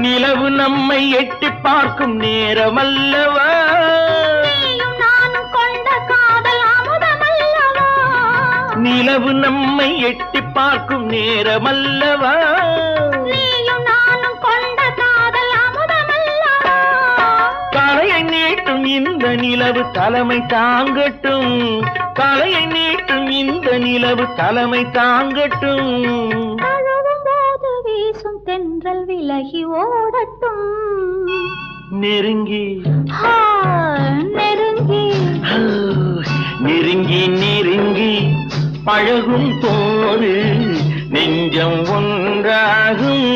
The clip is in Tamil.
நிலவு நம்மை எட்டி பார்க்கும் நேரமல்லவா, நீயும் நானும் கொண்ட காதல் அமுதமல்லவா, நிலவு நம்மை எட்டி பார்க்கும் நேரமல்லவா, நீயும் நானும் கொண்ட காதல் அமுதமல்லவா. தலையை நீட்டும் இந்த நிலவு தலைமை தாங்கட்டும், தலையை நீட்டும் இந்த நிலவு தலைமை தாங்கட்டும். தழுவும் போது வீசும் தென்றல் விலகி ஓடட்டும், நெருங்கி நெருங்கி நெருங்கி நெருங்கி பழகும் போது நெஞ்சம் ஒன்றாகும்.